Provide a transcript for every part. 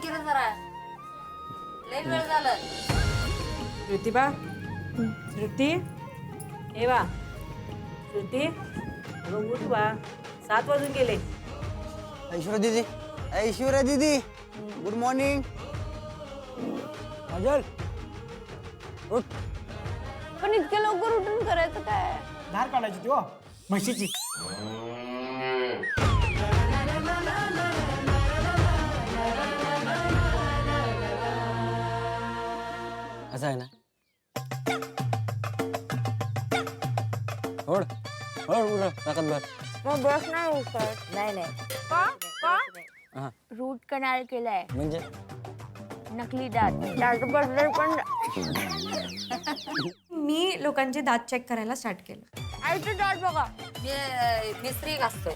की रे जरा लय वेळ झालं. श्रुती बा श्रुती हे बा श्रुती अगं उठ बा 7 वाजून गेले. ऐश्वर्या दीदी गुड मॉर्निंग. काजल उठ. पण इतक्या लवकर उठून करायचं काय? धार काढायची ती हो म्हशीची. असं आहे ना. ओढ ओढ उठ ताकद भर. मग ब्रश नाही उठत. नाही का का हा रूट कनाल केलाय. म्हणजे नकली दात त्याच्याबद्दल पण मी लोकांचे दात चेक करायला स्टार्ट केलं. आईचे दात बघा. मिस्त्री घासतोय.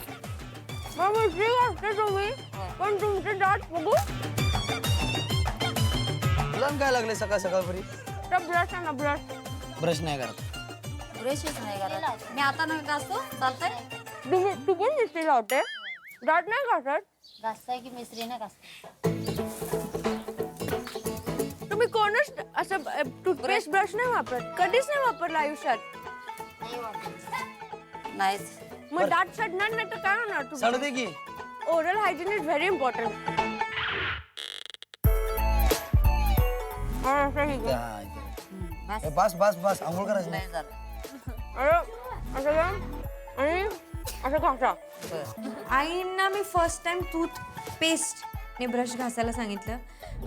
मग मिस्त्री घासते तुम्ही पण तुमचे दात बघू. तुला काय लागले सकाळ सकाळ फ्री. तर ब्रश आहे ना ब्रश. ब्रश नाही करत. ब्रशच नाही करत. मी आता नाही घासतो चालतंय. तुझी मिस्त्री लावते दात नाही घासत. घासताय की मिस्त्री नाही घासत. तुम्ही कोणच असं टूथपेस्ट ब्रश नाही वापरत. कधीच नाही वापरला आयुष्यात. नाहीच. मग दात सडणार नाही तर काय होणार सड तुम्ही? दे की. Oral hygiene is very important. बस बस बस आंघोळ करायचं नाही झालं. असं घ्या आणि असं घासा. आईंना मी फर्स्ट टाइम टूथपेस्टने ब्रश घासायला सांगितलं.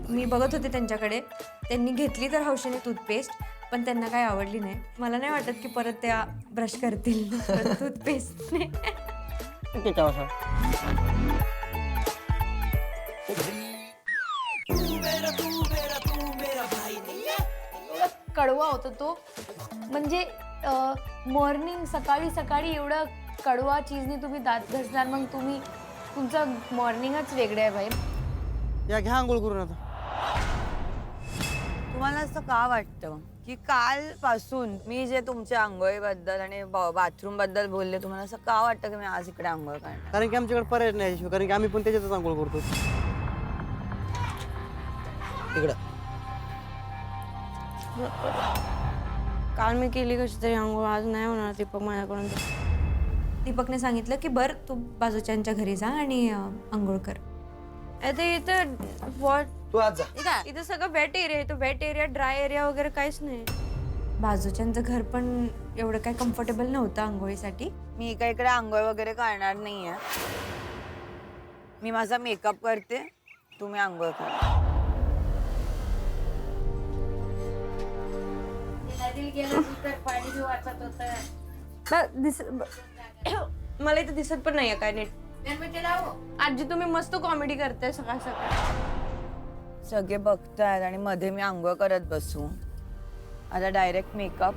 मी बघत होते त्यांच्याकडे. त्यांनी घेतली तर हौशीने टूथपेस्ट पण त्यांना काही आवडली नाही. मला नाही वाटत की परत त्या ब्रश करतील टूथपेस्टने. कडवा होता तो. म्हणजे मॉर्निंग सकाळी सकाळी एवढं कडवा चीजने तुम्ही दात घासणार. मग तुम्ही तुमचं मॉर्निंगच वेगळं आहे बाई. या घ्या आंघोळ करून आता. तुम्हाला असं का वाटतं की कालपासून मी जे तुमच्या आंघोळीबद्दल आणि बाथरूम बद्दल बोलले तुम्हाला असं का वाटतं की मी आज इकडे आंघोळ करणार? कारण की आमच्याकडे पर्याय नाही ऐश्वर्या. कारण की आम्ही पण त्याच्यातच आंघोळ करतो. इकडं काल मी केली कशी तरी आंघोळ. आज नाही होणार दीपक माझ्याकडून. दीपकने सांगितलं की बरं तू बाजूच्यांच्या घरी जा आणि आंघोळ कर. इथं वॉट तू आज जा. इथं सगळं वेट एरिया आहे. तो वेट एरिया ड्राय एरिया वगैरे काहीच नाही. बाजूच्यांचं घर पण एवढं काय कम्फर्टेबल नव्हतं आंघोळीसाठी. मी काही इकडे आंघोळ वगैरे करणार नाहीये. मी माझा मेकअप करते, तुम्ही आंघोळ करा. नदीला गेलं तर पाणी वाचत होतं. मला इथं दिसत पण नाहीये काय नीट. गणपती लावू. आजी तुम्ही मस्त कॉमेडी करताय सकाळ सकाळ. सगळे बघतायत आणि मध्ये मी आंघोळ करत बसू. आता डायरेक्ट मेकअप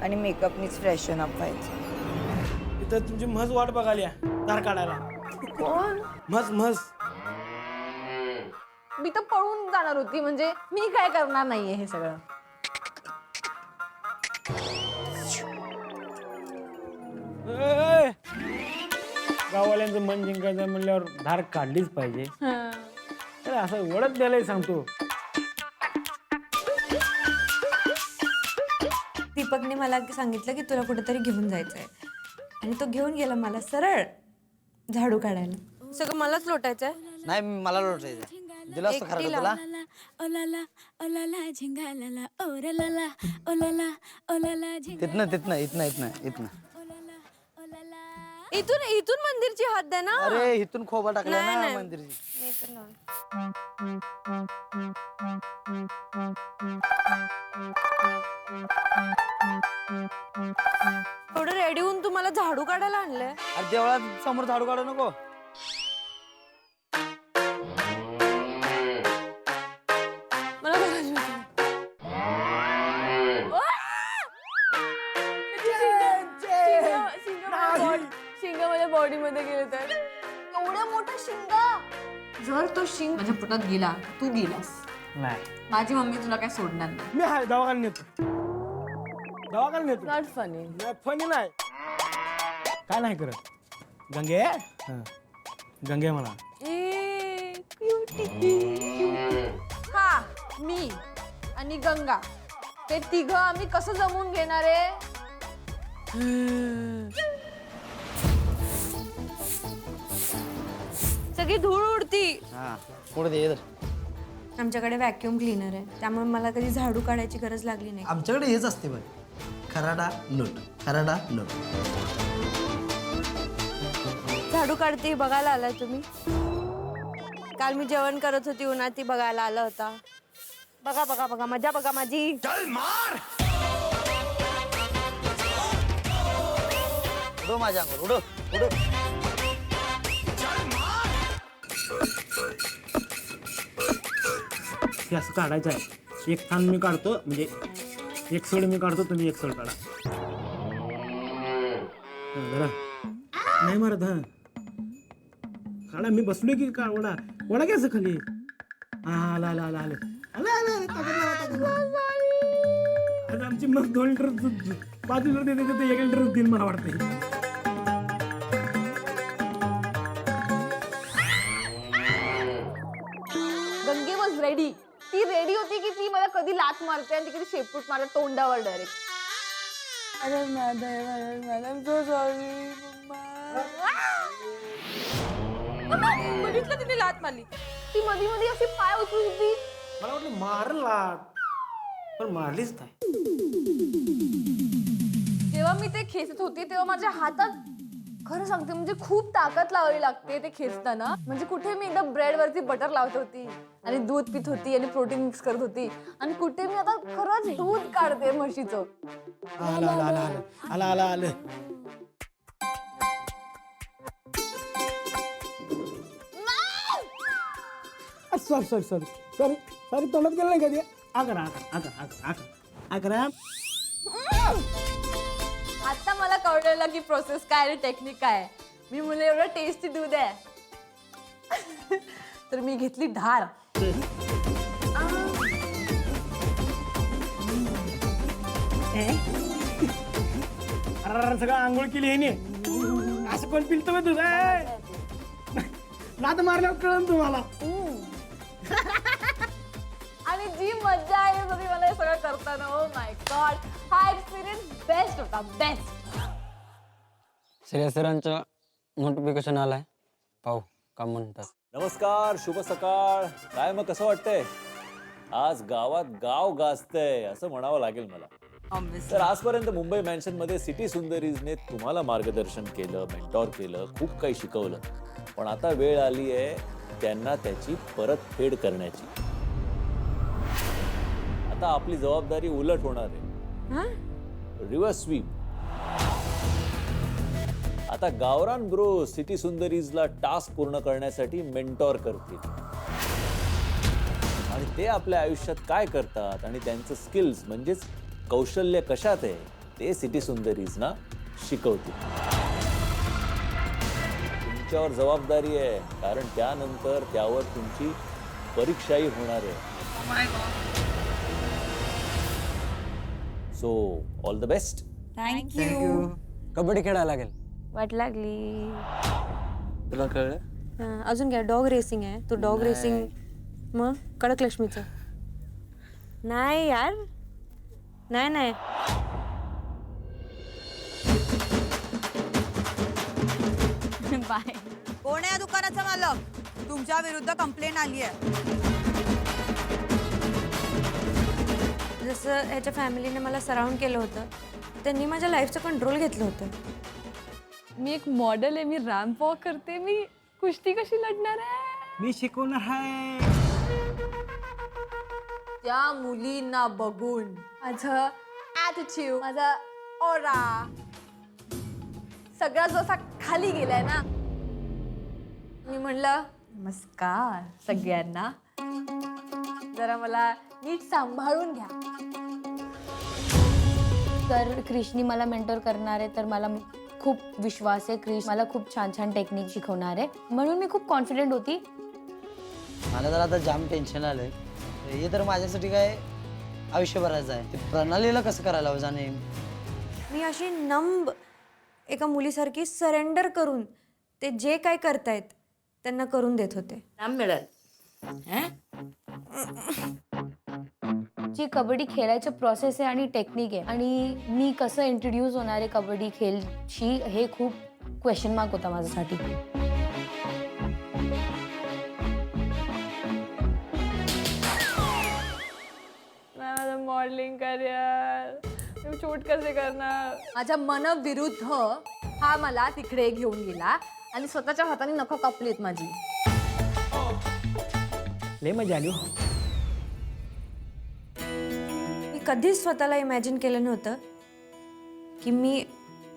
आणि मेकअपनीच फ्रेशन अप व्हायचं. इथं तुमची म्हस वाट बघाली धार काढायला. कोण? म्हस मी तर पळून जाणार होती. म्हणजे मी काय करणार नाहीये हे सगळं. ए! गाववाल्यांचं मन जिंकायचं म्हणल्यावर धार काढलीच पाहिजे. तर असं वडत द्यायला सांगतो. दीपकने मला सांगितलं की तुला कुठेतरी घेऊन जायचं आहे आणि तो घेऊन गेला मला सरळ झाडू काढायला. सगळं मलाच लोटायचंय. नाही मला लोटायचं. दिलं असतं खरं तुला. तिथनं तिथनं इथनं इथनं इथनं. इथून इथून मंदिरची हद्द आहे ना. अरे इथून खोबा टाकला नाही, ना नाही. मंदिरची. एवढं रेडी होऊन तू मला झाडू काढायला आणलंय. अरे देवळात समोर झाडू काढू नको. मला बघायचं होतं. शिंग माझ्या बॉडी मध्ये गेले तर एवढं मोठं शिंग. जर तो शिंग माझ्या पोटात गेला तू गेलास. नाही माझी मम्मी तुला काय सोडणार नाही. मी हाय दवाखान्यात नेतो. दवाखान्यात नेतो. Not funny. फनी नाही. काय नाही करत. गंगे गंगे म्हणा. ए क्यूटी मी आणि गंगा ते तिघं आम्ही कसं जमून घेणार आहे? सगळी धूळ उडती. हाँ उड़ दे इधर. आमच्याकडे व्हॅक्यूम क्लीनर आहे त्यामुळे मला कधी झाडू काढायची गरज लागली नाही. आमच्याकडे हेच असते बघ, खराडा लोट, खराडा लोट. झाडू काढते बघायला आलाय तुम्ही? काल मी जेवण करत होती उन्हात, ती बघायला आला होता. बघा बघा बघा मजा बघा माझी. उडो माझ्या अंगावर, उडो उडो. हे असं काढायचं आहे. एक थान मी काढतो, म्हणजे एक सोड मी काढतो, तुम्ही एक सोड काढा. जरा नाही मारत. हा काढा, मी बसलोय की का वडा वडा घ्यायचं खाली. हा आला आला आला आलं आला आला ताकद लावा. आता आमची मग 2 लिटर दूध 5 लिटर देते तर 1 लिटर देईल मला वाटतं. गंगे वॉज रेडी. ती रेडी होती की ती मला कधी लात मारते आणि ती कधी शेपूट मारते तोंडावर डायरेक्ट. अरे मॅडम सो सॉरी. बघितलं तिने लात मारली. ती मध्ये मध्ये अशी पाय उचलून होती. मला वाटलं मारला, पण मारलीच नाही. जेव्हा मी ते खेचत होते तेव्हा माझ्या हातात खरं सांगते म्हणजे खूप ताकद लावावी लागते ते खेचताना. म्हणजे कुठे मी एकदा ब्रेड वरती बटर लावत होती आणि दूध पित होती आणि प्रोटीन मिक्स करत होती आणि कुठे मी आता खरंच दूध काढते म्हशीचं. आला आला आला आला आला आलं. Sorry sorry sorry sorry sorry तोंडात गेलं नाही कधी. आकरा आकरा आकरा आकरा आकरा. आता मला कळलेलं की प्रोसेस काय आणि टेक्निक काय आहे. मी मुलं एवढं टेस्टी दूध आहे तर मी घेतली धार. अरे सगळं आंघोळ केली आहे नी. असं कोण पिलतो का तुझं? लात मारल्यावर कळलं तुम्हाला. आणि जी मजा आहे होती मला हे सगळं करताना. ओ माय गॉड, हा एक्सपिरियन्स बेस्ट होता, बेस्ट. श्रेया सरांचं नोटिफिकेशन आलाय, पाहू का म्हणतात. नमस्कार, शुभ सकाळ. काय मग कसं वाटतंय? आज गावात गाव गाजतंय असं म्हणावं लागेल मला. तर आजपर्यंत मुंबई मॅन्शन मध्ये सिटी सुंदरीजने तुम्हाला मार्गदर्शन केलं, मेंटॉर केलं, खूप काही शिकवलं. पण आता वेळ आली आहे त्यांना त्याची परतफेड करण्याची. आता आपली जबाबदारी उलट होणार आहे, रिव्हर्स स्वीप. आता गावरान ब्रो सिटी सुंदरीजला टास्क पूर्ण करण्यासाठी मेंटॉर करतील आणि ते आपल्या आयुष्यात काय करतात आणि त्यांचं स्किल्स म्हणजेच कौशल्य कशात आहे ते सिटी सुंदरीजना शिकवतील. तुमच्यावर जबाबदारी आहे, कारण त्यानंतर त्यावर तुमची परीक्षाही होणार आहे. So all the best. Thank you. Kabaddi खेळायला लागेल. वाट लागली. तुला कळलं? अजून काय डॉग रेसिंग आहे. तू डॉग रेसिंग मग कडक लक्ष्मीचं नाही यार. नाही नाही बाय. कोण आहे या दुकानाचा मालक? तुमच्या विरुद्ध कंप्लेंट आली आहे. जसं ह्याच्या फॅमिलीने मला सराउंड केलं होतं, त्यांनी माझ्या लाईफचं कंट्रोल घेतलं होतं. मी एक मॉडेल आहे, मी रॅम्प वॉक करते, मी कुस्ती कशी लढणार आहे? मी शिकवणार आहे. त्या मुलींना बघून माझं ॲटिट्यूड, माझा ऑरा सगळा जो असा खाली गेलाय ना. मी म्हणलं नमस्कार सगळ्यांना, जरा मला नीट सांभाळून घ्या. तर क्रिशनी मला मेंटॉर करणार आहे, तर मला खूप विश्वास आहे. क्रिश मला खूप छान छान टेक्निक शिकवणार आहे, म्हणून मी खूप कॉन्फिडेंट होती. मला तर आता जाम टेन्शन आलंय. हे तर माझ्यासाठी काय आयुष्यभराचं आहे. ते प्रणालीला कसं करायला हवं जाणे. मी अशी नंब एका मुलीसारखी सरेंडर करून ते जे काय करतायत त्यांना करून देत होते. मिळत जी कबड्डी खेळायचं प्रोसेस आहे आणि टेक्निक आहे आणि मी कसं इंट्रोड्यूस होणार आहे कबड्डी खेळशी हे खूप क्वेश्चन मार्क होता माझ्यासाठी. मॉडेलिंग करियर शूट कसे करणार. माझ्या मनविरुद्ध हा मला तिकडे घेऊन गेला आणि स्वतःच्या हाताने नखं कापलीत माझी. लय मजा आली हो. मी कधीच स्वतःला इमॅजिन केलं नव्हतं की मी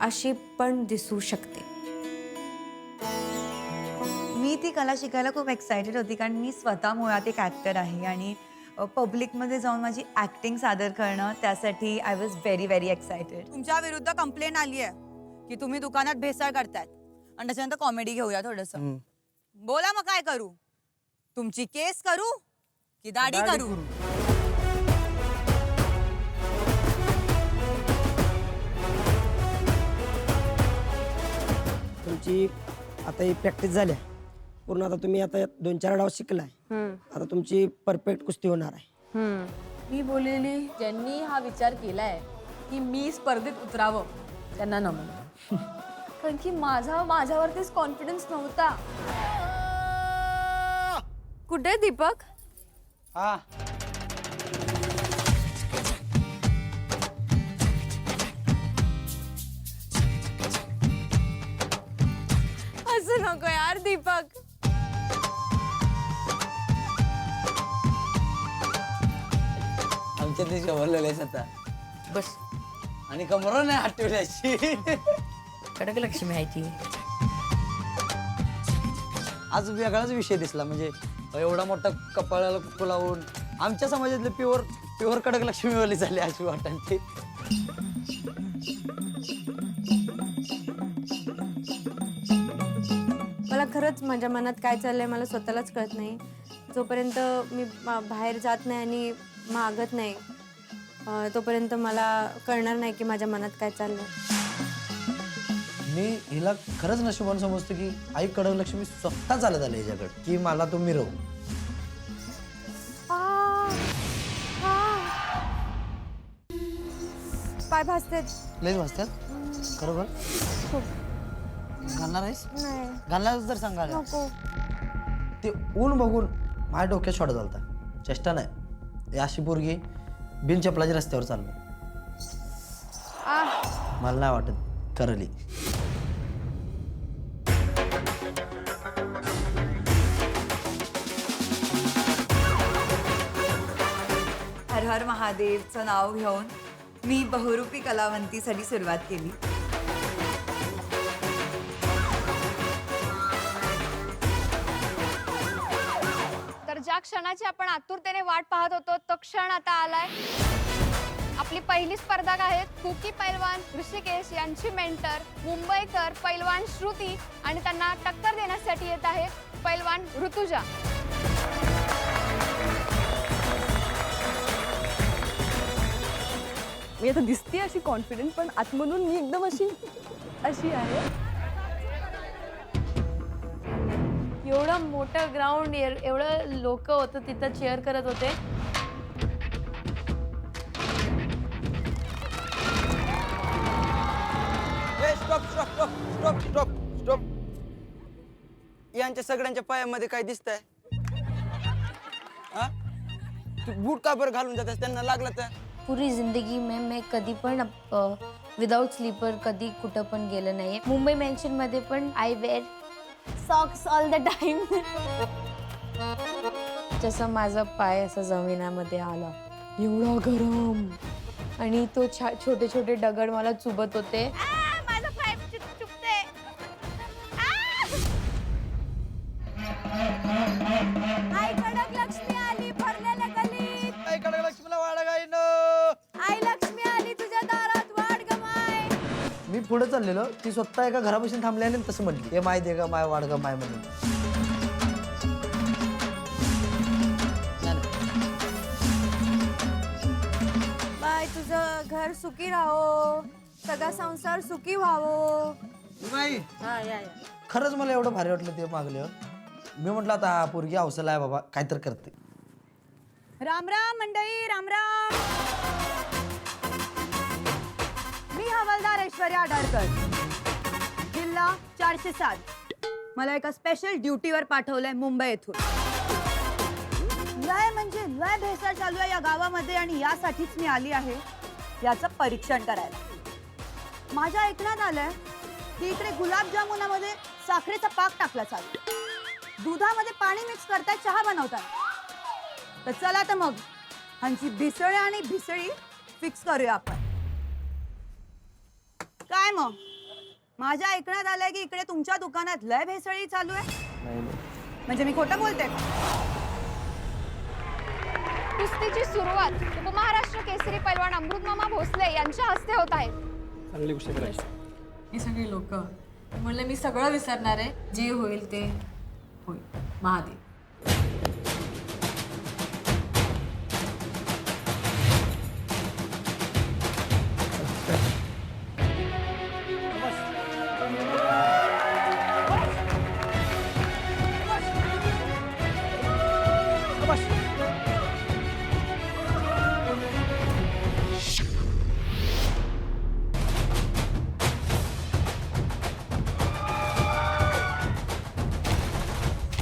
अशी पण दिसू शकते. मी ती कला शिकायला खूप एक्सायटेड होती कारण मी स्वतः मुळात एक ॲक्टर आहे आणि पब्लिकमध्ये जाऊन माझी ॲक्टिंग सादर करणं त्यासाठी I was very very excited. तुमच्या विरुद्ध कंप्लेंट आली आहे की तुम्ही दुकानात भेसळ करतायत आणि त्याच्यानंतर कॉमेडी घेऊया थोडंसं. बोला मग काय करू, तुमची केस करू की दाढी करू. तुमची आता ही प्रॅक्टिस झाली आहे पूर्ण. आता तुम्ही आता 2-4 डाव शिकलाय. आता तुमची परफेक्ट कुस्ती होणार आहे. मी बोललेली ज्यांनी हा विचार केलाय की मी स्पर्धेत उतरावं त्यांना नमन. कारण की माझ्यावरतीच कॉन्फिडन्स नव्हता. कुठे दीपक? हा असं नको यार दीपक. आमच्या ते शवरलेलेच आता बस आणि कमर नाही हटवल्याची. कडक लक्ष्मी आहे ती. आज वेगळाच विषय दिसला. म्हणजे एवढा मोठा कपाळाला कुक्कू लावून आमच्या समाजातले प्युअर कडक लक्ष्मीवाली झाली अशी वाटते. मला खरंच माझ्या मनात काय चाललंय मला स्वतःलाच कळत नाही. जोपर्यंत मी बाहेर जात नाही आणि मागत नाही तोपर्यंत मला कळणार नाही की माझ्या मनात काय चाललंय. मी हिला खरंच नशिबान समजतो की आई कडक लक्ष्मी स्वतः चालत आले याच्याकडे की मला तो मिरव. पाय भासतेत. लयच वाजतात खरोबर. घालणार आहेस? घालणार तर सांगा. ते ऊन बघून माझ्या डोक्यात शॉट झालता. चेष्टा नाही. ही अशी पोरगी बिन चपलाची रस्त्यावर चाललो मला नाही वाटत करली. हर हर महादेवचं नाव घेऊन मी बहुरूपी कलावंतीसाठी सुरुवात केली. तर ज्या क्षणाची आपण आतुरतेने वाट पाहत होतो तो क्षण आता आलाय. आपली पहिली स्पर्धक आहेत कुकी पैलवान ऋषिकेश यांची मेंटर मुंबईकर पैलवान श्रुती आणि त्यांना टक्कर देण्यासाठी येत आहे पैलवान ऋतुजा. मी आता दिसते अशी कॉन्फिडंट पण आतमधून मी एकदम अशी आहे. एवढं मोठं ग्राउंड एवढं लोक होतं तिथं चेअर करत होते. स्टॉप. यांच्या सगळ्यांच्या पायामध्ये काय दिसतंय? तू बूट का बरं घालून जातेस? त्यांना लागला तर पूरी जिंदगी में मैं कधी पण विदाउट स्लीपर कधी कुठं पण गेलं नाहीये. मुंबई मेन्शन मध्ये पण I wear socks all the time. जसं माझा पाय असा जमिनामध्ये आला एवढा गरम आणि तो छोटे छोटे दगड मला चुबत होते. माझा पाय चुबते. आई कडक लक्ष्मी आली भरलेल्या गलीत. आई कडक लक्ष्मीला वाडा गाईन. आई लक्ष्मी आली तुझ्या दारात वाढ गमाय. मी पुढे चाललेलो ती स्वतः एका घरापासून थांबली आणि तसं म्हटली हे माय दे ग माय वाड ग माय म्हणून. बाय तुझं घर सुखी राहो सगळा संसार सुखी व्हावो. नाही खरंच मला एवढं भारी वाटलं ते मागल्यावर. मी म्हटलं आता हा पोरगी हौसला आहे बाबा काहीतरी करते. राम राम मंडळी, राम राम. मी हवालदार ऐश्वर्या आडारकर, जिल्हा 407. मला एका स्पेशल ड्युटीवर पाठवलंय मुंबई येथून. लय म्हणजे लय भेसळ चालू आहे या गावामध्ये आणि यासाठीच मी आली आहे याचं परीक्षण करायला. माझ्या ऐकण्यात आलंय की इकडे गुलाबजामुनामध्ये साखरेचा पाक टाकला चालू, दुधामध्ये पाणी मिक्स करताय, चहा बनवताय. तर चला तर मग ह्यांची भिसळ आणि भिसळी फिक्स करूया आपण. काय मग माझ्या ऐकण्यात आलंय की इकडे तुमच्या दुकानात लय भेसळी चालू आहे, म्हणजे मी खोटं बोलते का? कुस्तीची सुरुवात उपमहाराष्ट्र केसरी पैलवान अमृतमामा भोसले यांच्या हस्ते होत आहे. चांगली गोष्ट करायची. ही सगळी लोक म्हणले मी सगळं विसरणार आहे, जे होईल ते होईल. महादेव.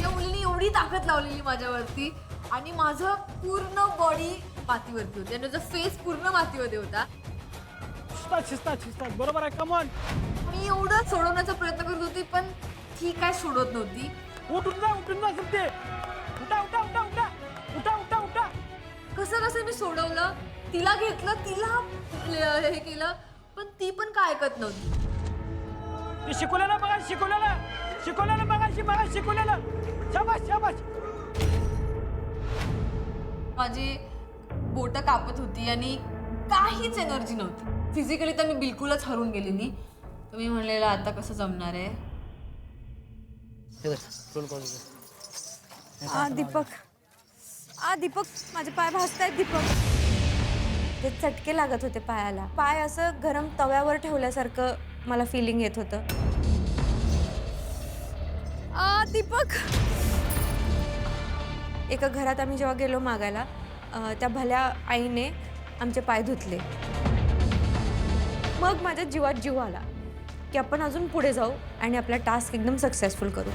या मुलीने एवढी ताकद लावलेली माझ्यावरती आणि माझं पूर्ण बॉडी मातीवरती होती आणि माझा फेस पूर्ण मातीमध्ये होता. शिस्तात बरोबर आहे. कमॉन, मी एवढं सोडवण्याचा प्रयत्न करत होती पण ती काय सोडत नव्हती. उठून जा सुट्टे. उठा. कसं मी सोडवलं, तिला घेतलं, तिला हे केलं, पण ती पण काय ऐकत नव्हती. ते शिकवलेलं बघा, शिकवलेलं. शाबाश. माझी बोटं कापत होती आणि काहीच एनर्जी नव्हती. फिजिकली तर मी बिलकुलच हरून गेलेली. तर मी म्हणलेलं आता कसं जमणार आहे. दीपक माझे पाय भाजतायत. दीपक ते चटके लागत होते पायाला. पाय असं गरम तव्यावर ठेवल्यासारखं मला फिलिंग येत होतं. दीपक, एका घरात आम्ही जेव्हा गेलो मागायला, त्या भल्या आईने आमचे पाय धुतले. मग माझ्या जीवात जीव आला की आपण अजून पुढे जाऊ आणि आपला टास्क एकदम सक्सेसफुल करू.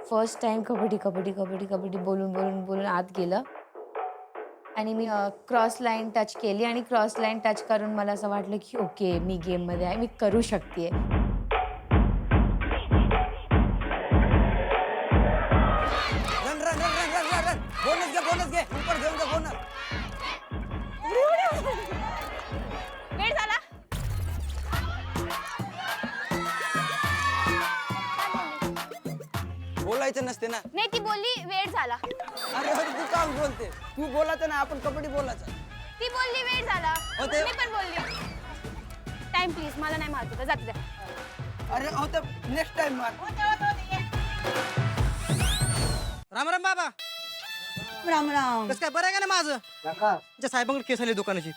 फर्स्ट टाइम कबड्डी बोलून आत गेलं आणि मी क्रॉस लाईन टच केली आणि क्रॉस लाईन टच करून मला असं वाटलं की ओके, मी गेममध्ये आहे, मी करू शकते. रन. बोनस घे. ऊपर घेऊन जा बोनस. वेळ झाला. बोलायचं नसते ना. नाही, ती बोलली वेळ झाला. अरे तू काम बोलते. तू बोलायचं ना, आपण कबड्डी बोलायचं. ती बोलली वेळ झाला. होते. मी पण बोलली. टाइम प्लीज, मला नाही माहिती, जाते द्या. अरे होतं, नेक्स्ट टाइम मार. राम बाबा. राम. कसं काय, बरं आहे का ना माझं? तुमच्या साहेबांकडे केस आली दुकानाची.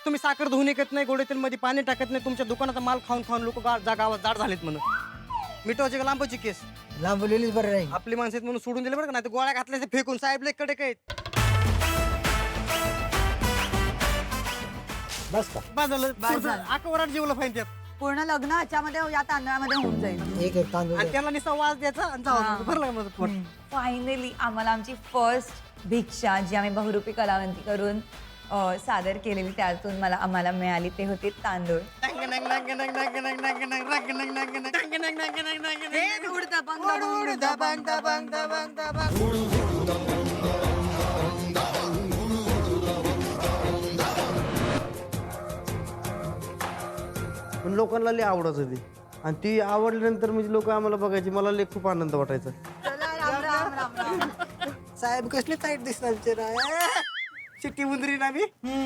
तुम्ही साखर धुवून ऐकत नाही, गोडे तेलमध्ये पाणी टाकत नाही, तुमच्या दुकानाचा माल खाऊन लोक गावात जाड झालेत म्हणून. मिटवायची का लांबाची केस? लांबलेलीच बरं नाही. आपली माणसं आहेत म्हणून सोडून दिले बरं का, नाही तर गोळ्या घातल्या फेकून. साहेब लय कडक आहेत. बस का? बस झालं. बस झालं. आका वराड जेवलं पाहिजे त्यात. पूर्ण लग्न ह्याच्यामध्ये या तांदळामध्ये होऊन जाईल. एक तांदूळ आणि त्याला निसा वाज द्यायचा आणि जाऊ भरला का माझं पोट? फायनली आम्हाला आमची फर्स्ट भिक्षा जी आम्ही बहुरूपी कलावंती करून सादर केलेली त्यातून आम्हाला मिळाली ते होते तांदूळ. पण लोकांना लई आवडत होती आणि ती आवडल्यानंतर म्हणजे लोक आम्हाला बघायची. मला लई खूप आनंद वाटायचा. साहेब कसले ताईट दिसतात. चिट्टी उंदरी ना मी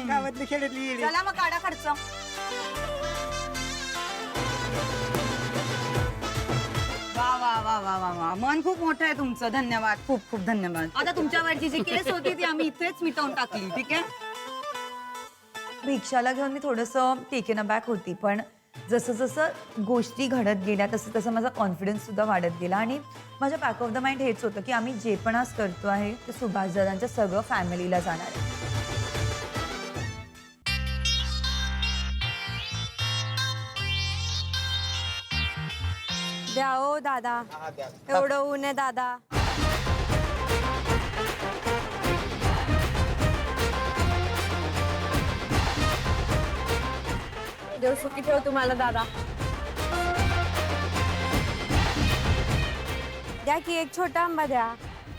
गावातली खेड्यातली येडी. चला मग काढा खर्च. वा मन खूप मोठं आहे तुमचं. धन्यवाद, खूप खूप धन्यवाद. आता तुमच्यावरची जी केस होती ती आम्ही इथेच मिटवून टाकली. ठीक आहे. भिक्षाला घेऊन मी थोडंसं टेकन अबॅक होती, पण जसं जसं गोष्टी घडत गेल्या तसं तसं माझा कॉन्फिडन्ससुद्धा वाढत गेला आणि माझ्या बॅक ऑफ द माइंड हेच होतं की आम्ही जे पण आज करतो आहे ते सुभाष दादांच्या सगळं फॅमिलीला जाणार आहे. द्या ओ दादा, एवढं ऊन आहे दादा. देव सुखी ठेव तुम्हाला दादा. द्या की एक छोटा आंबा द्या.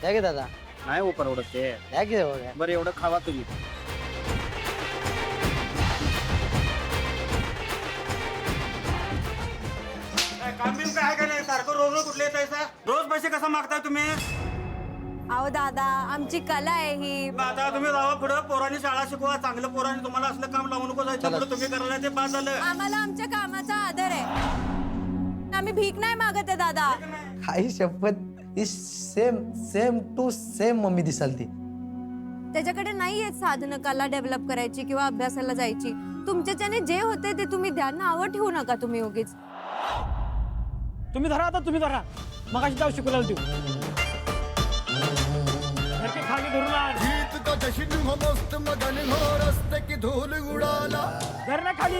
द्या की दादा. नाही हो परवडत ते. द्या की बघा. बरं एवढं खावा तुम्ही. काम बिम काय का नाही सारखं रोज रोज कुठले येतायसा? रोज पैसे कसा मागताय तुम्ही? अहो दादा, आमची कला आहे ही. आता तुम्ही जावा पुढं, पोरांनी शाळा शिकवा, चांगलं पोरांनी तुम्हाला असलं काम लावू नको जायचं पुढं तुम्ही करायला ते बाद झालं. आम्हाला आमच्या कामाचा आदर आहे. आम्ही भीक नाही मागत आहे दादा. आई शपथ ही same same to same mummy दिसाल ती. त्याच्याकडे नाही आहेत साधनं कला डेव्हलप करायची किंवा अभ्यासाला जायची. तुमच्याच्याने जे होते ते तुम्ही द्या, नावं ठेवू नका तुम्ही उगीच. तुम्ही धरा आता, तुम्ही धरा. मग अशी जाऊ शिकवला देऊ. खाली धरून धर ना खाली.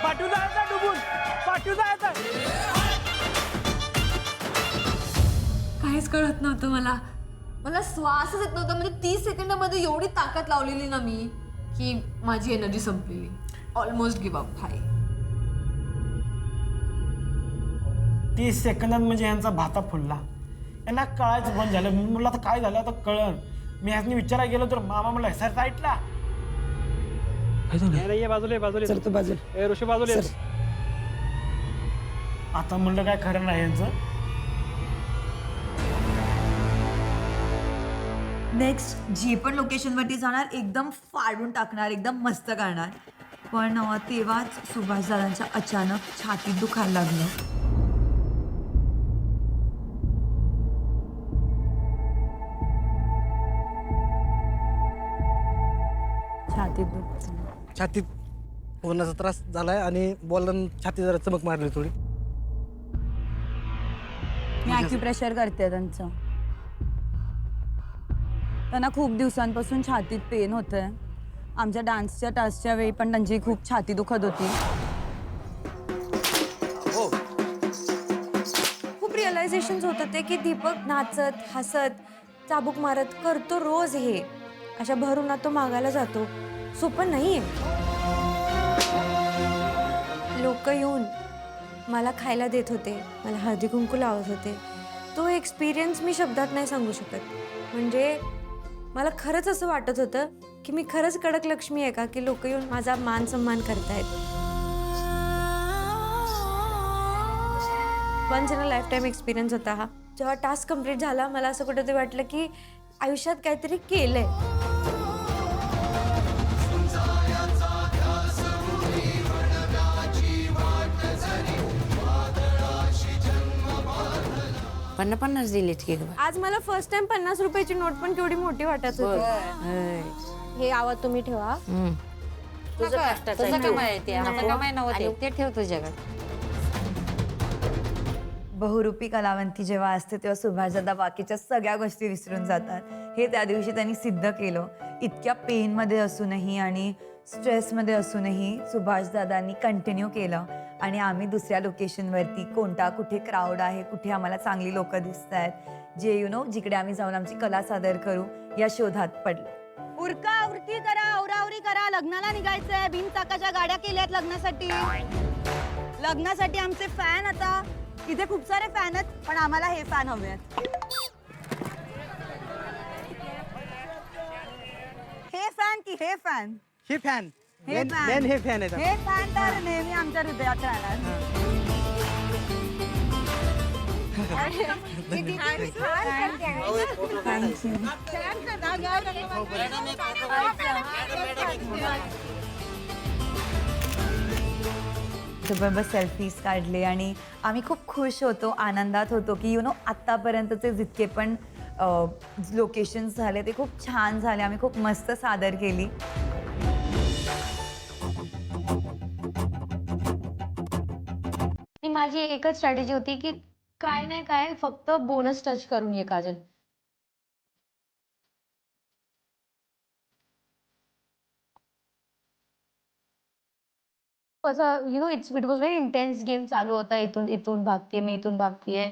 पाठवू जायचं डुबून, पाठवू जायचं. काहीच कळत नव्हतं मला श्वासच येत नव्हता. म्हणजे 30 सेकंदामध्ये एवढी ताकद लावलेली ना मी की माझी एनर्जी संपलेली. Almost give up. हाय 30 सेकंदात म्हणजे यांचा भाता फुलला. यांना कळायचं बंद झालं. मी म्हटलं आता काय झालं, आता कळण. मी ह्यानी विचारायला गेलो तर मामा म्हणला सर साईटला. आता म्हणलं काय खरं नाही यांचं. नेक्स्ट जे पण लोकेशनवरती जाणार एकदम फाडून टाकणार, एकदम मस्त करणार. पण तेव्हाच सुभाष दादांच्या अचानक छातीत दुखायला लागलं. छातीत होण्याचा त्रास झालाय आणि बोलताना छाती जरा चमक मारली थोडी. मी ॲक्युप्रेशर करते त्यांचं. त्यांना खूप दिवसांपासून छातीत पेन होतंय. आमच्या डान्सच्या टास्कच्या वेळी पण त्यांची खूप छाती दुखत होती. खूप रिअलायझेशन होत होते की दीपक नाचत हसत चाबूक मारत करतो रोज हे. अशा भरून तो मागायला जातो. सोपं नाहीये. लोक येऊन मला खायला देत होते, मला हळदी कुंकू लावत होते. तो एक्सपिरियन्स मी शब्दात नाही सांगू शकत. म्हणजे मला खरंच असं वाटत होतं की मी खरंच कडक लक्ष्मी आहे का, की लोक येऊन माझा मान सन्मान करतायत. Once in a lifetime experience होता हा. जेव्हा टास्क कंप्लीट झाला मला असं कुठंतरी वाटलं की आयुष्यात काहीतरी केलंय. पन्नास दिलेत की आज मला फर्स्ट टाइम 50 रुपयाची नोट पण केवढी मोठी वाटत होती. हे आवाज तुम्ही ठेवा. ते ठेव तुझ्याकडे. बहुरूपी कलावंती जेव्हा असते तेव्हा सुभाषदादा बाकीच्या सगळ्या गोष्टी विसरून जातात. हे त्या दिवशी त्यांनी सिद्ध केलं. इतक्या पेनमध्ये असूनही आणि स्ट्रेसमध्ये असूनही सुभाषदादांनी कंटिन्यू केलं. आणि आम्ही दुसऱ्या लोकेशनवरती कोणता कुठे क्राऊड आहे, कुठे आम्हाला चांगली लोक दिसत आहेत, जे जिकडे आम्ही जाऊन आमची कला सादर करू या शोधात पडलो. उरका उरकी करा, आवरावरी करा. लग्नाला निघायचंय. बिनचाकाच्या गाड्या केल्यात लग्नासाठी. लग्नासाठी आमचे फॅन. आता इथे खूप सारे फॅन आहेत पण आम्हाला हे फॅन हवे आहेत. हे फॅन की हे फॅन? हे फॅन. हे मेन हे फॅन आहेत. हे फॅन तर नेहमी आमच्या हृदयात राहणार. बरोबर सेल्फीज काढले आणि आम्ही खूप खुश होतो, आनंदात होतो की आत्तापर्यंतचे जितके पण लोकेशन्स झाले ते खूप छान झाले. आम्ही खूप मस्त सादर केली. माझी एकच स्ट्रॅटेजी होती की काय नाही काय फक्त बोनस टच करून ये काजल. असं it was very intense game चालू होता. इथून इथून भागते मी, इथून भागतेय.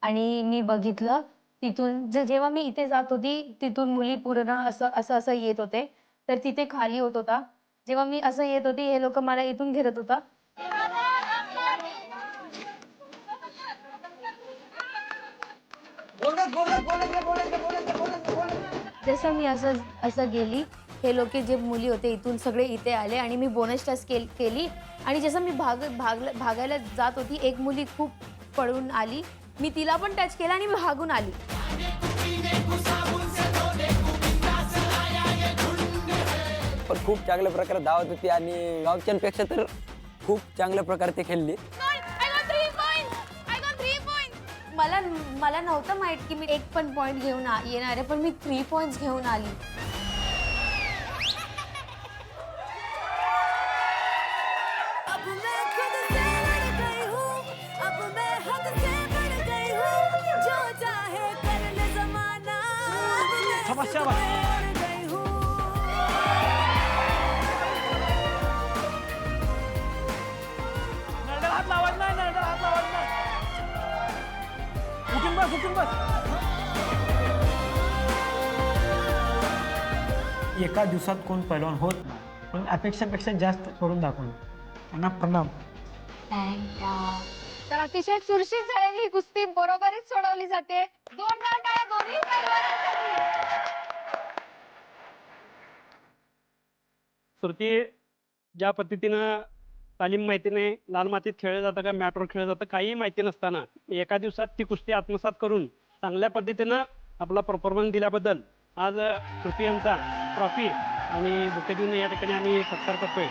आणि मी बघितलं तिथून जेव्हा मी इथे जात होती तिथून मुली पूर्ण असं असं असं येत होते. तर तिथे खाली होत होता. जेव्हा मी असं येत होती हे लोक मला इथून घेरत होता. जसं मी असं असं गेली हे लोक जे मुली होते इथून सगळे इथे आले आणि मी बोनस टच केली. आणि जसं मी भागायला जात होती एक मुली खूप पळून आली. मी तिला पण टच केला आणि मी भागून आली. पण खूप चांगल्या प्रकारे धावत होती आणि गावच्यांपेक्षा तर खूप चांगल्या प्रकारे ते खेळली. मला नव्हतं माहित की मी 1 पण पॉइंट घेऊन येणार आहे, पण मी 3 पॉइंट्स घेऊन आली. हात लावायचं नाही, नरड्याला हात लावायचं नाही. उठून बस, उठून बस. एका दिवसात कोण पैलवान होत नाही, पण अपेक्षापेक्षा जास्त करून दाखवलं. त्यांना प्रणाम. तर अतिशय चुरशीत झालेली ही कुस्ती बरोबरीच सोडवली जाते. 2 टाळ्या दोन्ही पैलवानांसाठी. श्रुती, ज्या पद्धतीनं तालीम माहिती नाही, लाल मातीत खेळलं जातं का मॅटवर खेळलं जातं काही माहिती नसताना एका दिवसात ती कुस्ती आत्मसात करून चांगल्या पद्धतीनं आपला परफॉर्मन्स दिल्याबद्दल आज श्रुती यांचा ट्रॉफी आणि बुके देऊन या ठिकाणी आम्ही सत्कार करतोय.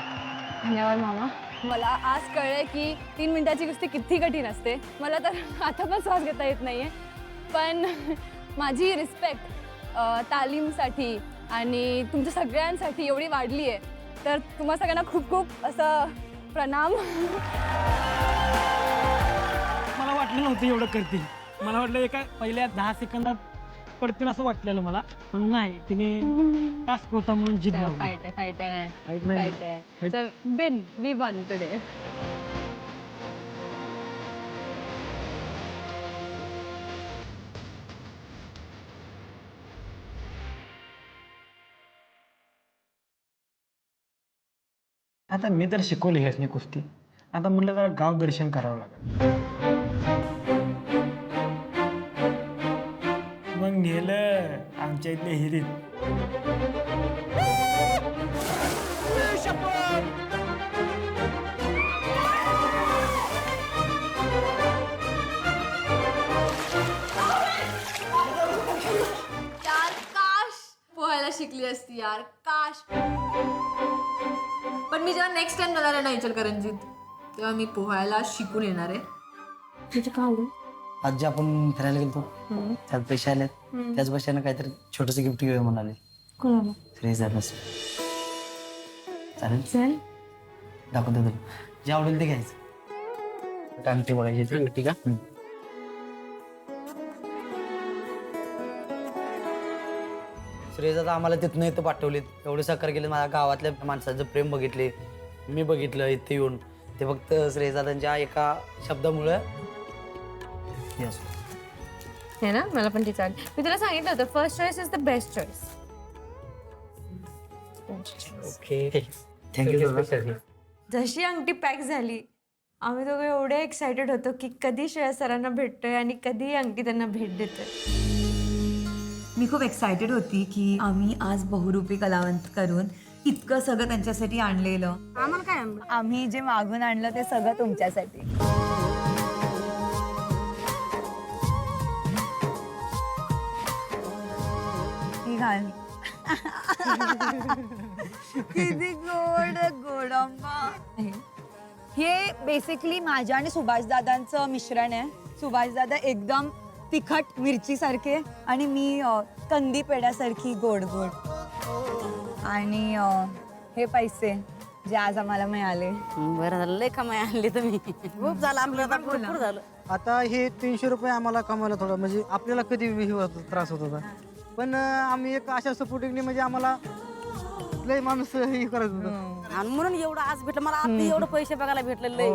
धन्यवाद मामा. मला आज कळलंय की 3 मिनिटाची कुस्ती किती कठीण असते. मला तर आता पण श्वास घेता येत नाहीये. पण माझी रिस्पेक्ट तालीमसाठी आणि तुमच्या सगळ्यांसाठी एवढी वाढली आहे. तर तुम्हा सगळ्यांना खूप खूप असं प्रणाम. मला वाटलं नव्हतं एवढं करतील. मला वाटलं एका पहिल्या 10 सेकंदात पडतील असं वाटलेलं मला, पण नाही, तिने टास्क होता म्हणून जिंकला. We won today. आता मी तर शिकवली ह्यासनी कुस्ती. आता म्हणलं जरा गाव दर्शन करावं लागेल. मग गेलं आमच्या इथल्या हिरीत. यार काश पोहायला शिकली असती यार, काश. पण मी जेव्हा नेक्स्ट टाइम जाणार आहे ना इचलकरंजीत तेव्हा मी पोहायला शिकून येणार आहे. आज जे आपण फिरायला गेलो त्यात पैसे आले त्याच पैशानं काहीतरी छोटस गिफ्ट घेऊया म्हणाले. चालेल चल दाखवतो तुला जे आवडेल ते घ्यायचं. टांगते बघायची ठीक आहे. श्रेयजादा आम्हाला तिथनं इथं पाठवलीत. एवढे साकार केले. माझ्या गावातल्या माणसाचं प्रेम बघितले, मी बघितलं इथे येऊन. ते फक्त श्रेयजादांच्या एका शब्दामुळं हे असो. हे ना मला पण ती चालेल. मी तुला सांगितलं होतं first choice is the best choice. Okay thank you. जशी अंगठी पॅक झाली आम्ही दोघं एवढे एक्सायटेड होतो की कधी श्रेया सरांना भेटतोय आणि कधी अंगठी त्यांना भेट देतोय. मी खूप एक्सायटेड होती की आम्ही आज बहुरूपी कलावंत करून इतकं सगळं त्यांच्यासाठी आणलेलं. आम्हाला काय आम्ही जे मागून आणलं ते सगळं तुमच्यासाठी. ही घाल. किती गोड गोडंबा. हे बेसिकली माझ्या आणि सुभाषदादांचं मिश्रण आहे. सुभाषदादा एकदम तिखट मिरची सारखे आणि मी कंदी पेड्यासारखी गोड गोड. आणि हे पैसे जे आज आम्हाला मिळाले. बरं झालं, लय कमाई आणली तुम्ही. खूप झालं आपलं, आता भरपूर झालं. आता हे 300 रुपये आम्हाला कमायला थोडं म्हणजे आपल्याला कधी त्रास होत होता, पण आम्ही एक अशा सपोर्टिंगने म्हणजे आम्हाला लय माणूस हे करत होतं. आणि म्हणून एवढं आज भेटलं मला. आता एवढं पैसे बघायला भेटलं लय.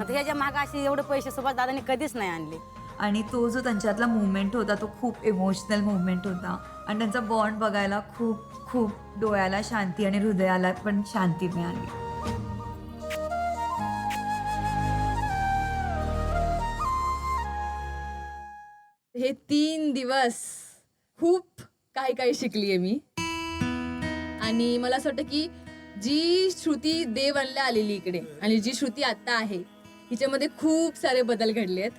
आता ह्याच्या मागे अशी एवढे पैसे सुभाष दादांनी कधीच नाही आणले. आणि तो जो त्यांच्यातला मुवमेंट होता तो खूप इमोशनल मुवमेंट होता आणि त्यांचा बॉन्ड बघायला खूप खूप डोळ्याला शांती आणि हृदयाला पण शांती मिळाली. हे 3 दिवस खूप काही शिकली आहे मी. आणि मला असं वाटतं की जी श्रुती देव आणल्या आलेली इकडे आणि जी श्रुती आता आहे हिच्यामध्ये खूप सारे बदल घडले आहेत.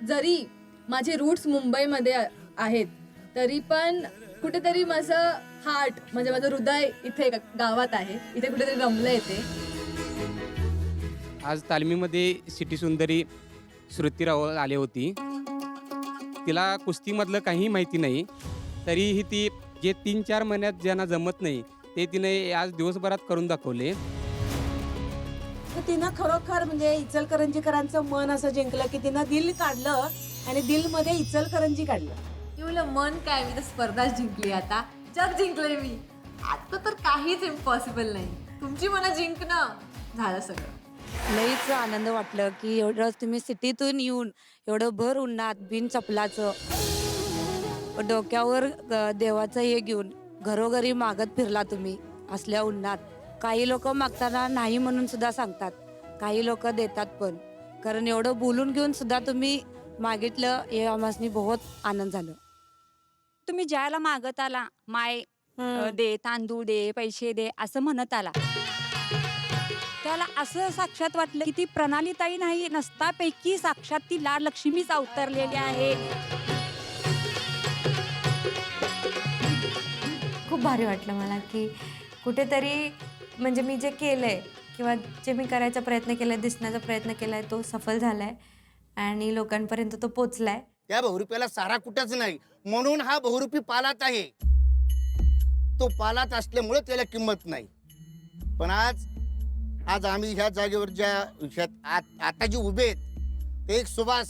जरी माझे रूट्स मुंबईमध्ये आहेत तरी पण कुठेतरी माझं हार्ट म्हणजे माझं हृदय इथे गावात आहे, इथे कुठेतरी रमलं येते. आज तालमीमध्ये सिटी सुंदरी श्रुती रावळ आली होती. तिला कुस्तीमधलं काही माहिती नाही, तरीही ती जे 3-4 महिन्यात ज्यांना जमत नाही ते तिने आज दिवसभरात करून दाखवले. तिनं खरोखर म्हणजे इचलकरंजीकरांचं मन असं जिंकलं की तिनं दिल काढलं आणि दिलमध्ये इचलकरंजी काढलं. मी म्हणलं मन काय, मी तर स्पर्धाच जिंकली, आता जग जिंकले मी. आता तर काहीच इम्पॉसिबल नाही. तुमची मनं जिंकणं झालं सगळं. लईच आनंद वाटलं की एवढं तुम्ही सिटीतून येऊन एवढं भर उन्हात बिन चपलाचं डोक्यावर देवाचं हे घेऊन घरोघरी मागत फिरला तुम्ही असल्या उन्हात. काही लोक मागताना नाही म्हणून सुद्धा सांगतात, काही लोक देतात पण. कारण एवढं बोलून घेऊन सुद्धा तुम्ही मागितलं, हे आम्हाला बहुत आनंद झालं. तुम्ही ज्याला मागत आला माय दे, तांदूळ दे, पैसे दे असं म्हणत आला, त्याला असं साक्षात वाटलं की ती प्रणालीताई नाही नसतापैकी साक्षात ती लाड लक्ष्मीच अवतरलेली आहे. खूप भारी वाटलं मला की कुठेतरी म्हणजे मी जे केलंय किंवा जे मी करायचा प्रयत्न केलाय, दिसण्याचा प्रयत्न केलाय, तो सफल झालाय आणि लोकांपर्यंत तो पोचलाय. त्या बहुरूप्याला सारा कुठंच नाही म्हणून हा बहुरूपी पालात आहे. तो पालात असल्यामुळे त्याला किंमत नाही. पण आज आम्ही ह्या जागेवर ज्या आता जे उभे आहेत ते एक सुभाष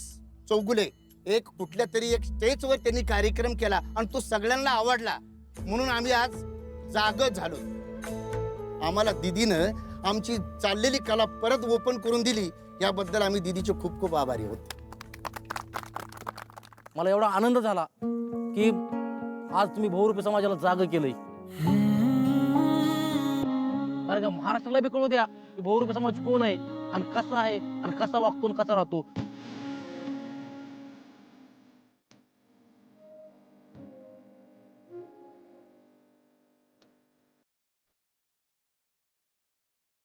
चौगुले एक कुठल्या तरी एक स्टेजवर त्यांनी कार्यक्रम केला आणि तो सगळ्यांना आवडला म्हणून आम्ही आज जागच झालो. आम्हाला दीदीनं आमची चाललेली कला परत ओपन करून दिली, याबद्दल आम्ही दीदीचे खूप खूप आभारी आहोत. मला एवढा आनंद झाला की आज तुम्ही बहुरूपी समाजाला जाग केलंय. कारण का महाराष्ट्राला बी कळू द्या की बहुरूपी समाज कोण आहे आणि कसा आहे आणि कसा वागतो आणि कसा राहतो.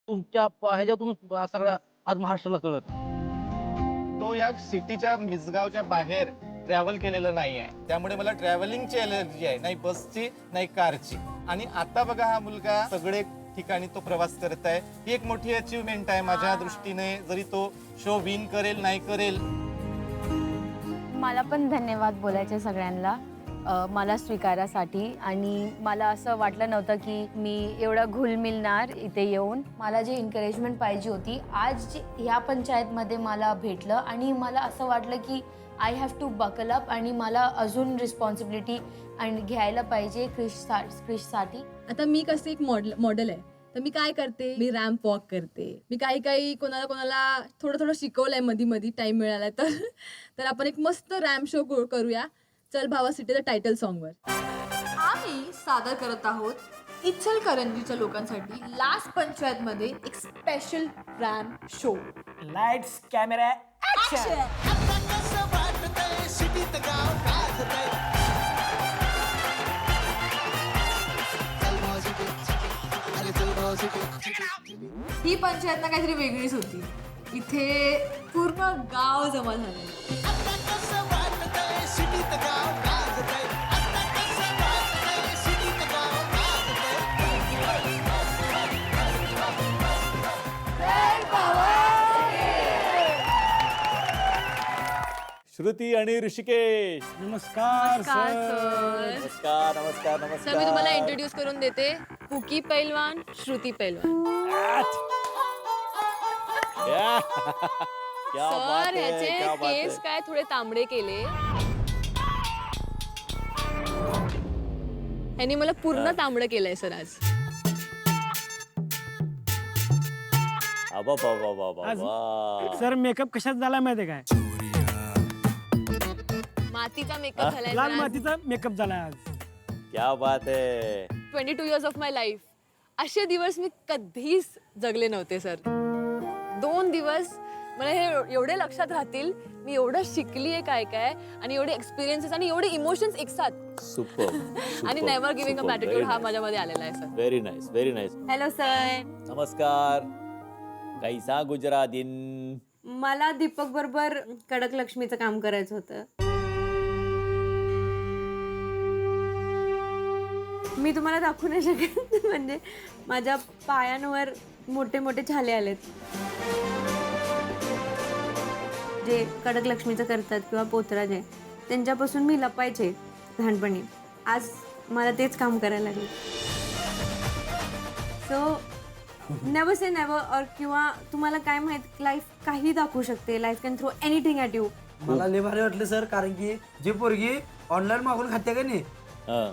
तुमच्या ह्याच्यातून सगळ्या आज महाराष्ट्राला कळत. तो या सिटीच्या मिसगावच्या बाहेर ट्रॅव्हल केलेलं नाही आहे, त्यामुळे मला ट्रॅव्हलिंगची एलर्जी आहे, नाही बसची नाही कारची. आणि आता बघा हा मुलगा सगळे ठिकाणी तो प्रवास करत आहे. ही एक मोठी अचीवमेंट आहे माझ्या दृष्टीने. जरी तो शो विन करेल नाही करेल. मला पण धन्यवाद बोलायचे सगळ्यांना मला स्वीकारासाठी. आणि मला असं वाटलं नव्हतं की मी एवढं घुल मिळणार इथे येऊन. मला जी एन्करेजमेंट पाहिजे होती आज ह्या पंचायतमध्ये मला भेटलं आणि मला असं वाटलं की I have to buckle up आणि मला अजून रिस्पॉन्सिबिलिटी आणि घ्यायला पाहिजे क्रिशसाठी. आता मी कसं एक मॉडेल आहे तर मी काय करते, मी रॅम्प वॉक करते. मी काही कोणाला थोडं शिकवलंय मध्ये टाइम मिळाला तर आपण एक मस्त रॅम्प शो करूया चल भावा सिटीच्या टायटल सॉन्गवर. आम्ही सादर करत आहोत इचलकरंजीच्या लोकांसाठी लास्ट पंचायतमध्ये एक special ramp show. Lights camera ही पंचायत ना काहीतरी वेगळीच होती. इथे पूर्ण गाव जमा झालं. श्रुती आणि ऋषिकेश, नमस्कार नमस्कार सर. सर. नमस्कार नमस्कार सर मी नमस्कार. तुम्हाला इंट्रोड्यूस करून देते. कुकी पैलवान, श्रुती पैलवान. क्या बात सर है, ह्याचे क्या बात केस है. काय थोडे तांबडे केले. ह्यांनी मला पूर्ण तांबडं केलंय सर आज. आबा बाबा बाबा आज- वा. सर मेकअप कशात झाला माहितीये काय मातीचा मेकअप झालाय लाल सर आज. मातीचा मेकअप झाला आज. क्या बात है. 22 इयर्स ऑफ माय लाईफ. असे दिवस मी कधीच जगले नव्हते सर. 2 दिवस मला हे एवढे लक्षात राहतील. मी एवढं शिकली आहे काय काय आणि एवढे एक्सपिरियन्सेस आणि एवढे इमोशन्स एकसाथ सुपर आणि नेव्हर गिव्हिंग अप ॲटिट्यूड हा माझ्यामध्ये आलेला आहे sir. Very nice very nice. Hello sir. नमस्कार. कैसा गुजरा दिन. मला दीपक बरोबर कडक लक्ष्मीचं काम करायचं होतं. मी तुम्हाला दाखवू नाही शकत म्हणजे माझ्या पायांवर मोठे मोठे छाले आलेत. जे कडक लक्ष्मीचं करतात किंवा पोतराज आहे त्यांच्यापासून मी लपायचे लहानपणी. आज मला तेच काम करायला लागले. So never say never. और किंवा तुम्हाला काय माहित लाईफ काही दाखवू शकते. Life can throw anything at you. मला लय भारी वाटलं सर, कारण की जी पोरगी ऑनलाईन मागून खाते का नाही हा.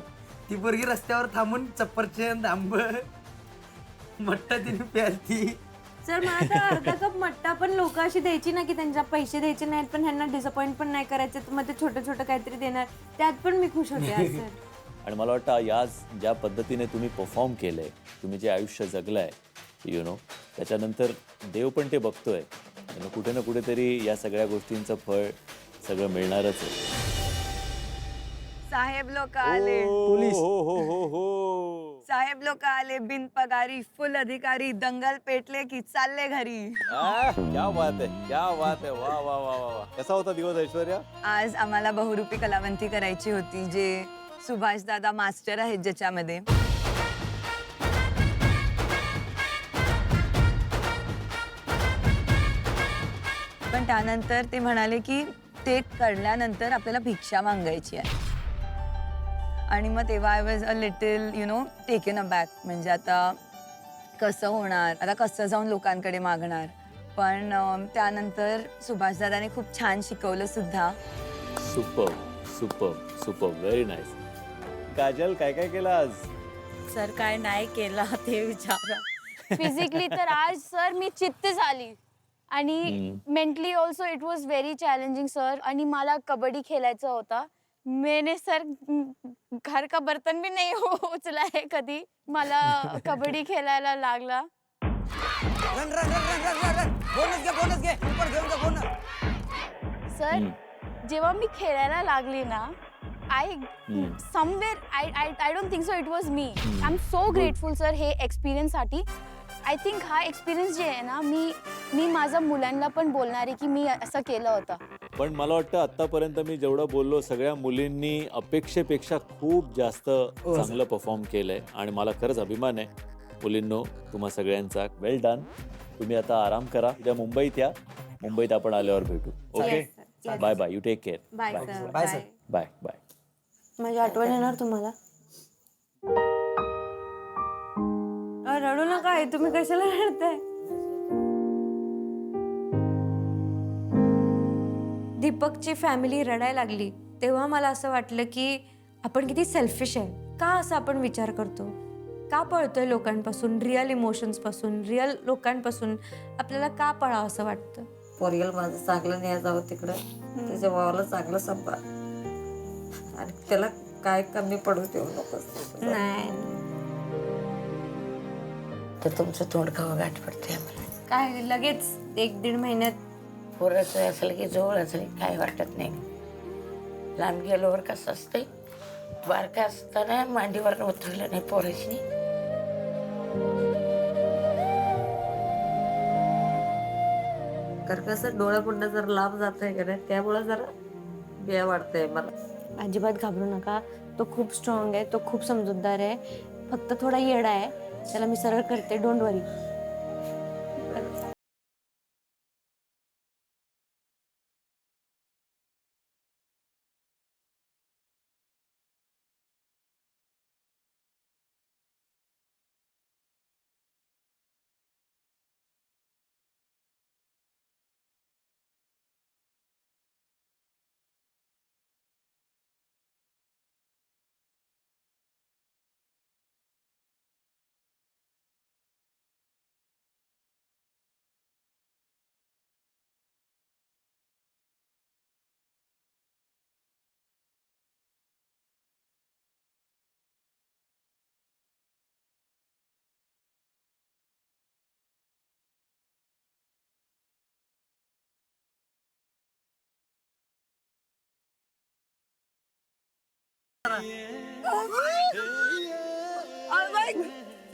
ती पोरगी रस्त्यावर थांबून चप्परचंद आंब मट्टा तिने प्यालती. सर मला तर अर्धा कप मट्टा पण लोक अशी द्यायची ना की त्यांच्या पैसे द्यायचे नाहीत पण ह्यांना डिसअपॉइंट पण नाही करायचे तर मग ते छोटं छोटं काहीतरी देणार. त्यात पण मी खुश होते आज सर. आणि मला वाटतं याच ज्या पद्धतीने तुम्ही परफॉर्म केलंय, तुम्ही जे आयुष्य जगलंय यु नो, त्याच्यानंतर देव पण ते बघतोय. आणि कुठे ना कुठेतरी या सगळ्या गोष्टींचं फळ सगळं मिळणारच आहे. साहेब लोक आले. पोलीस. हो हो हो हो. साहेब लोक आले बिन पगारी फुल अधिकारी. दंगल पेटले की चालले घरी. क्या बात है, क्या बात है. वा वा वा वा वा. कसा होता दिवस ऐश्वर्या? आज आम्हाला बहुरूपी कलावंती करायची होती जे सुभाष दादा मास्टर आहेत ज्याच्यामध्ये. पण त्यानंतर ते म्हणाले की ते कळल्यानंतर आपल्याला भिक्षा मागायची आहे. आणि मग तेव्हा I was a little you know taken a back. म्हणजे आता कसं होणार, आता कसं जाऊन लोकांकडे मागणार. पण त्यानंतर सुभाषदादाने खूप छान शिकवलं सुद्धा. Super super super. Very nice. Kajal काय काय केलं आज? सर काय नाही केलं ते विचारा. फिजिकली तर आज सर मी चित्त झाली आणि mentally also it was very challenging sir. आणि मला कबड्डी खेळायचा होता. मैंने सर घर का बर्तन भी नहीं उचला है कधी. मला कबड्डी खेळायला लागला. सर जेव्हा मी खेळायला लागली ना I somewhere I don't think so it was me. I am so grateful sir हे एक्सपिरियन्ससाठी. आय थिंक हा एक्सपिरियन्स जे आहे ना मी माझ्या मुलांना पण बोलणार आहे की मी असं केलं होतं. पण मला वाटतं आतापर्यंत मी जेवढं बोललो सगळ्या मुलींनी अपेक्षेपेक्षा खूप जास्त चांगलं परफॉर्म केलंय आणि मला खरंच अभिमान आहे. मुलींनो तुम्हा सगळ्यांचा वेल डन. तुम्ही आता आराम करा. उद्या मुंबईत या. मुंबईत आपण आल्यावर भेटू. Okay bye bye. You take care. Bye sir. Bye sir. Bye bye. माझी आठवण येणार तुम्हाला. रडू नका. तुम्ही कशाला रडताय. दीपकची फॅमिली रडायला लागली तेव्हा मला असं वाटलं की आपण किती सेल्फिश आहे. का असं आपण विचार करतो. का पळतोय लोकांपासून, रिअल इमोशन्सपासून, रिअल लोकांपासून आपल्याला का पळावं असं वाटतं. पोरगेला माझं चांगलं न्याय जावं तिकडं. त्याच्या भावाला चांगलं सांभाळ आणि त्याला काय कमी पडू देऊ नको. नाही तर तुमचं तोंड खावं गाठ पडते आम्हाला. काय लगेच 1-1.5 महिन्यात. पोराचं असलं की जवळ असलं की काय वाटत नाही. लांब गेल्यावर कसं असतंय बारका असताना मांडीवर उतरलं नाही पोराची. कारण कसं डोळा पुन्हा जरा लांब जात आहे का नाही त्यामुळे जरा भ्या वाटतंय मला. अजिबात घाबरू नका. तो खूप स्ट्रॉंग आहे. तो खूप समजूतदार आहे. फक्त थोडा येडा आहे. त्याला मी सरळ करते. Don't worry.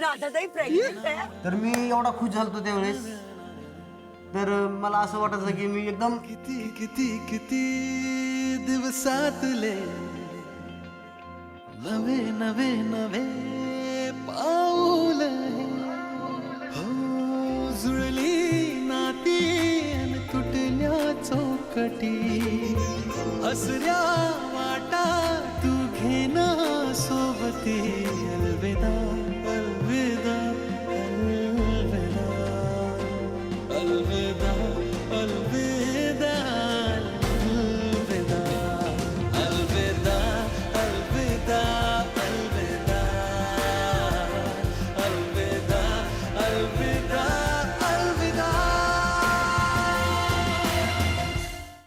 राधाताई प्रेग्नेंट आहे. तर मी एवढा खुश झालतो त्यावेळेस, तर मला असं वाटायचं की मी एकदम किती किती किती दिवसातले नवे नवे नवे पाऊल हो, जुळली नाती अन तुटल्या चौकटी, हसऱ्या वाटा तू घेना सोबती.